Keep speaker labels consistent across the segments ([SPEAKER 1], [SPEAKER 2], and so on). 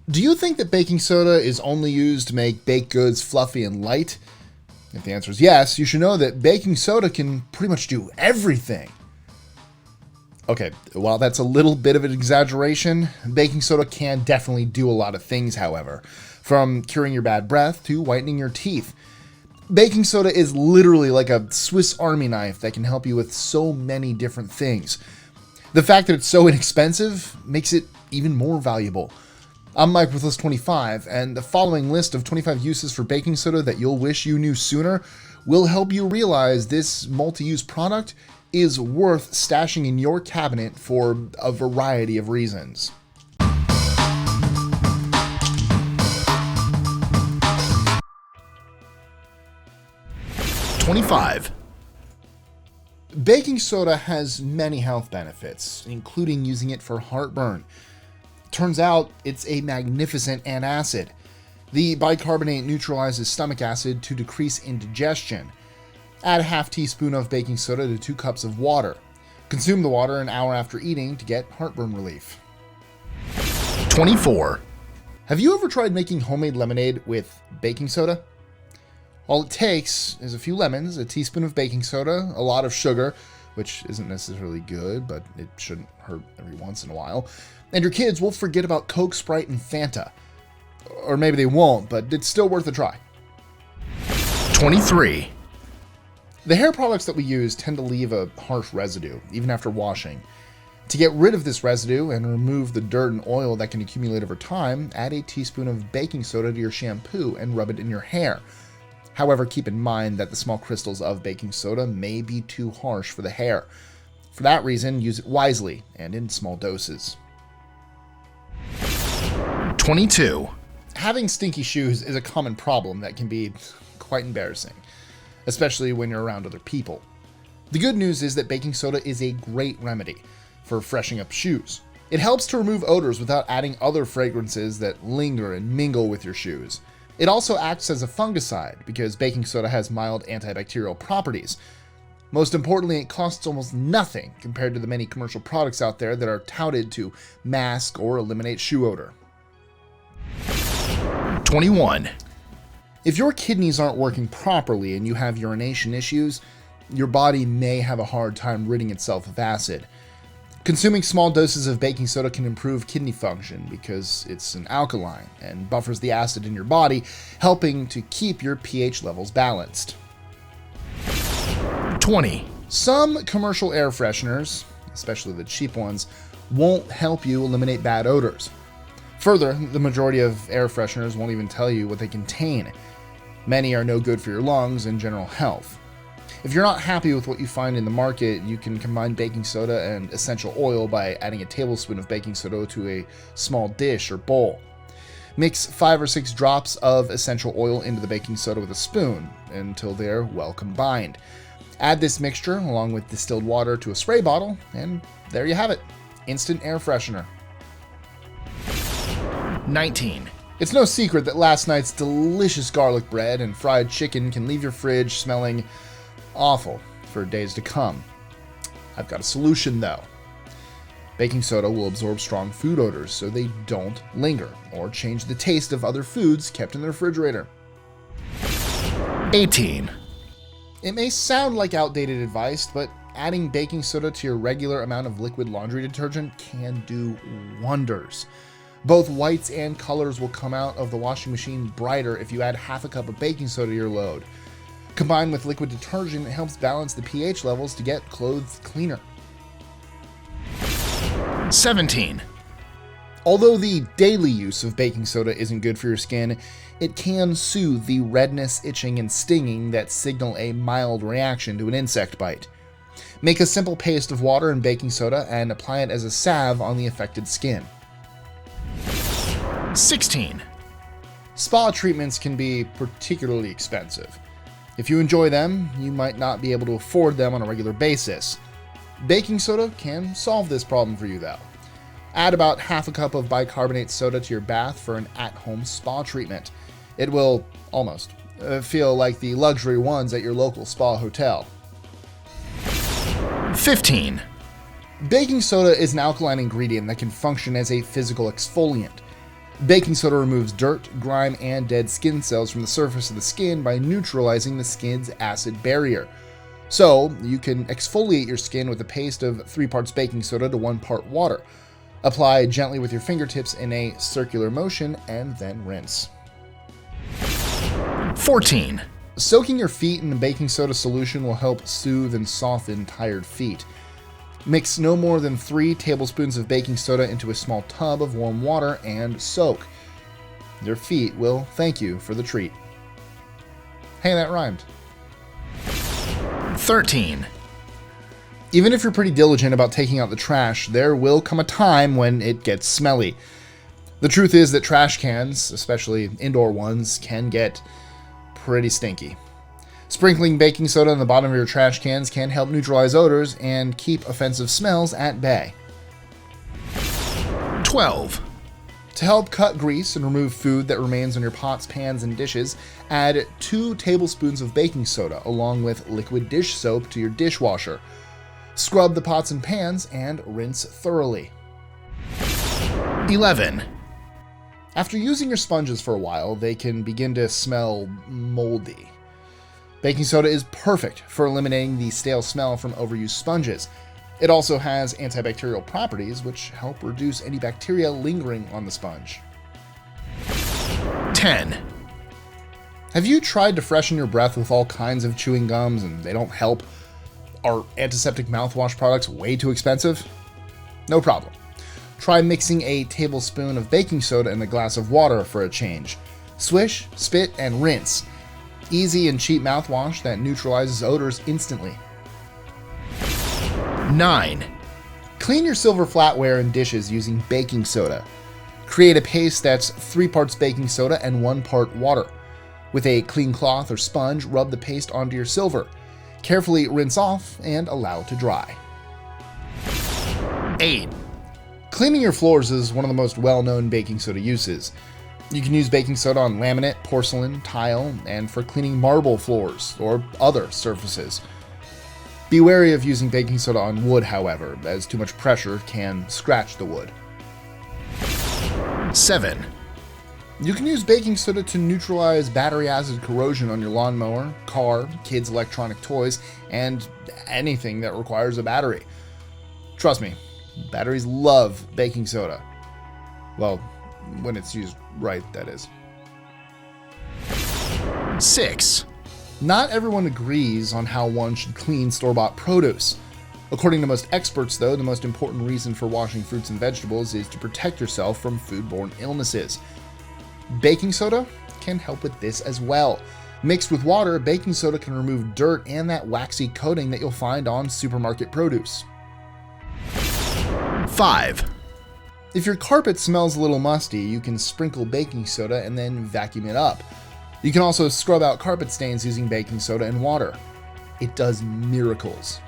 [SPEAKER 1] Do you think that baking soda is only used to make baked goods fluffy and light? If the answer is yes, you should know that baking soda can pretty much do everything. Okay, while that's a little bit of an exaggeration, baking soda can definitely do a lot of things, however, from curing your bad breath to whitening your teeth. Baking soda is literally like a Swiss Army knife that can help you with so many different things. The fact that it's so inexpensive makes it even more valuable. I'm Mike with List 25, and the following list of 25 uses for baking soda that you'll wish you knew sooner will help you realize this multi-use product is worth stashing in your cabinet for a variety of reasons. #25. Baking soda has many health benefits, including using it for heartburn. Turns out it's a magnificent antacid. The bicarbonate neutralizes stomach acid to decrease indigestion. Add a half teaspoon of baking soda to 2 cups of water. Consume the water an hour after eating to get heartburn relief. 24. Have you ever tried making homemade lemonade with baking soda? All it takes is a few lemons, a teaspoon of baking soda, a lot of sugar, which isn't necessarily good, but it shouldn't hurt every once in a while, and your kids will forget about Coke, Sprite, and Fanta. Or maybe they won't, but it's still worth a try. 23. The hair products that we use tend to leave a harsh residue, even after washing. To get rid of this residue and remove the dirt and oil that can accumulate over time, add a teaspoon of baking soda to your shampoo and rub it in your hair. However, keep in mind that the small crystals of baking soda may be too harsh for the hair. For that reason, use it wisely and in small doses. 22. Having stinky shoes is a common problem that can be quite embarrassing, especially when you're around other people. The good news is that baking soda is a great remedy for freshening up shoes. It helps to remove odors without adding other fragrances that linger and mingle with your shoes. It also acts as a fungicide because baking soda has mild antibacterial properties. Most importantly, it costs almost nothing compared to the many commercial products out there that are touted to mask or eliminate shoe odor. 21. If your kidneys aren't working properly and you have urination issues, your body may have a hard time ridding itself of acid. Consuming small doses of baking soda can improve kidney function because it's an alkaline and buffers the acid in your body, helping to keep your pH levels balanced. 20. Some commercial air fresheners, especially the cheap ones, won't help you eliminate bad odors. Further, the majority of air fresheners won't even tell you what they contain. Many are no good for your lungs and general health. If you're not happy with what you find in the market, you can combine baking soda and essential oil by adding a tablespoon of baking soda to a small dish or bowl. Mix 5 or 6 drops of essential oil into the baking soda with a spoon until they're well combined. Add this mixture along with distilled water to a spray bottle, and there you have it. Instant air freshener. 19. It's no secret that last night's delicious garlic bread and fried chicken can leave your fridge smelling awful for days to come. I've got a solution though. Baking soda will absorb strong food odors so they don't linger or change the taste of other foods kept in the refrigerator. 18. It may sound like outdated advice, but adding baking soda to your regular amount of liquid laundry detergent can do wonders. Both whites and colors will come out of the washing machine brighter if you add half a cup of baking soda to your load. Combined with liquid detergent, it helps balance the pH levels to get clothes cleaner. 17. Although the daily use of baking soda isn't good for your skin, it can soothe the redness, itching, and stinging that signal a mild reaction to an insect bite. Make a simple paste of water and baking soda and apply it as a salve on the affected skin. 16. Spa treatments can be particularly expensive. If you enjoy them, you might not be able to afford them on a regular basis. Baking soda can solve this problem for you though. Add about half a cup of bicarbonate soda to your bath for an at-home spa treatment. It will almost feel like the luxury ones at your local spa hotel. 15. Baking soda is an alkaline ingredient that can function as a physical exfoliant. Baking soda removes dirt, grime, and dead skin cells from the surface of the skin by neutralizing the skin's acid barrier. So, you can exfoliate your skin with a paste of 3 parts baking soda to 1 part water. Apply gently with your fingertips in a circular motion and then rinse.
[SPEAKER 2] 14.
[SPEAKER 1] Soaking your feet in a baking soda solution will help soothe and soften tired feet. Mix no more than 3 tablespoons of baking soda into a small tub of warm water and soak. Your feet will thank you for the treat. Hey, that rhymed.
[SPEAKER 2] 13.
[SPEAKER 1] Even if you're pretty diligent about taking out the trash, there will come a time when it gets smelly. The truth is that trash cans, especially indoor ones, can get pretty stinky. Sprinkling baking soda on the bottom of your trash cans can help neutralize odors and keep offensive smells at bay.
[SPEAKER 2] 12.
[SPEAKER 1] To help cut grease and remove food that remains on your pots, pans, and dishes, add 2 tablespoons of baking soda along with liquid dish soap to your dishwasher. Scrub the pots and pans and rinse thoroughly.
[SPEAKER 2] 11.
[SPEAKER 1] After using your sponges for a while, they can begin to smell moldy. Baking soda is perfect for eliminating the stale smell from overused sponges. It also has antibacterial properties, which help reduce any bacteria lingering on the sponge.
[SPEAKER 2] 10.
[SPEAKER 1] Have you tried to freshen your breath with all kinds of chewing gums and they don't help? Are antiseptic mouthwash products way too expensive? No problem. Try mixing a tablespoon of baking soda in a glass of water for a change. Swish, spit, and rinse. Easy and cheap mouthwash that neutralizes odors instantly.
[SPEAKER 2] 9.
[SPEAKER 1] Clean your silver flatware and dishes using baking soda. Create a paste that's 3 parts baking soda and 1 part water. With a clean cloth or sponge, rub the paste onto your silver. Carefully rinse off and allow to dry.
[SPEAKER 2] 8.
[SPEAKER 1] Cleaning your floors is one of the most well-known baking soda uses. You can use baking soda on laminate, porcelain, tile, and for cleaning marble floors or other surfaces. Be wary of using baking soda on wood, however, as too much pressure can scratch the wood.
[SPEAKER 2] 7.
[SPEAKER 1] You can use baking soda to neutralize battery acid corrosion on your lawnmower, car, kids' electronic toys, and anything that requires a battery. Trust me, batteries love baking soda. Well, when it's used right, that is.
[SPEAKER 2] 6.
[SPEAKER 1] Not everyone agrees on how one should clean store-bought produce. According to most experts, though, the most important reason for washing fruits and vegetables is to protect yourself from foodborne illnesses. Baking soda can help with this as well. Mixed with water, baking soda can remove dirt and that waxy coating that you'll find on supermarket produce.
[SPEAKER 2] 5.
[SPEAKER 1] If your carpet smells a little musty, you can sprinkle baking soda and then vacuum it up. You can also scrub out carpet stains using baking soda and water. It does miracles.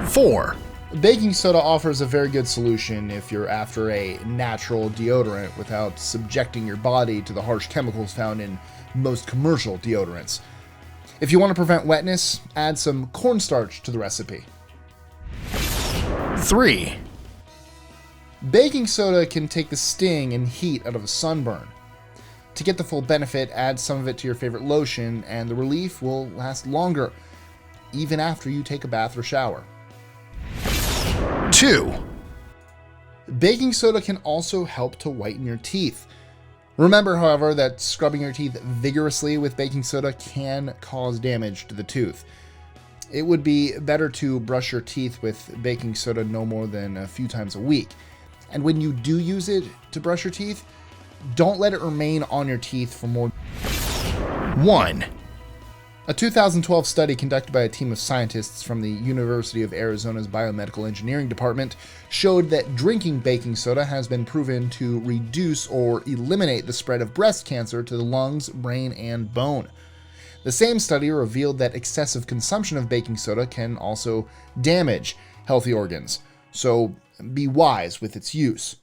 [SPEAKER 2] 4.
[SPEAKER 1] Baking soda offers a very good solution if you're after a natural deodorant without subjecting your body to the harsh chemicals found in most commercial deodorants. If you want to prevent wetness, add some cornstarch to the recipe.
[SPEAKER 2] 3.
[SPEAKER 1] Baking soda can take the sting and heat out of a sunburn. To get the full benefit, add some of it to your favorite lotion, and the relief will last longer, even after you take a bath or shower.
[SPEAKER 2] 2.
[SPEAKER 1] Baking soda can also help to whiten your teeth. Remember, however, that scrubbing your teeth vigorously with baking soda can cause damage to the tooth. It would be better to brush your teeth with baking soda no more than a few times a week. And when you do use it to brush your teeth, don't let it remain on your teeth for more.
[SPEAKER 2] 1.
[SPEAKER 1] A 2012 study conducted by a team of scientists from the University of Arizona's Biomedical Engineering Department showed that drinking baking soda has been proven to reduce or eliminate the spread of breast cancer to the lungs, brain, and bone. The same study revealed that excessive consumption of baking soda can also damage healthy organs, so be wise with its use.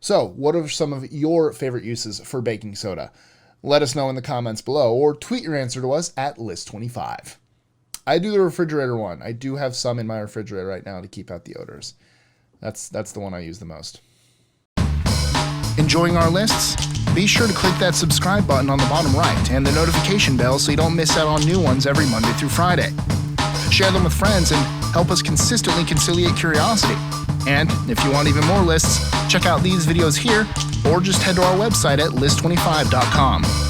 [SPEAKER 1] So, what are some of your favorite uses for baking soda? Let us know in the comments below, or tweet your answer to us at List25. I do the refrigerator one. I do have some in my refrigerator right now to keep out the odors. That's the one I use the most.
[SPEAKER 2] Enjoying our lists? Be sure to click that subscribe button on the bottom right and the notification bell so you don't miss out on new ones every Monday through Friday. Share them with friends and help us consistently conciliate curiosity. And if you want even more lists, check out these videos here or just head to our website at list25.com.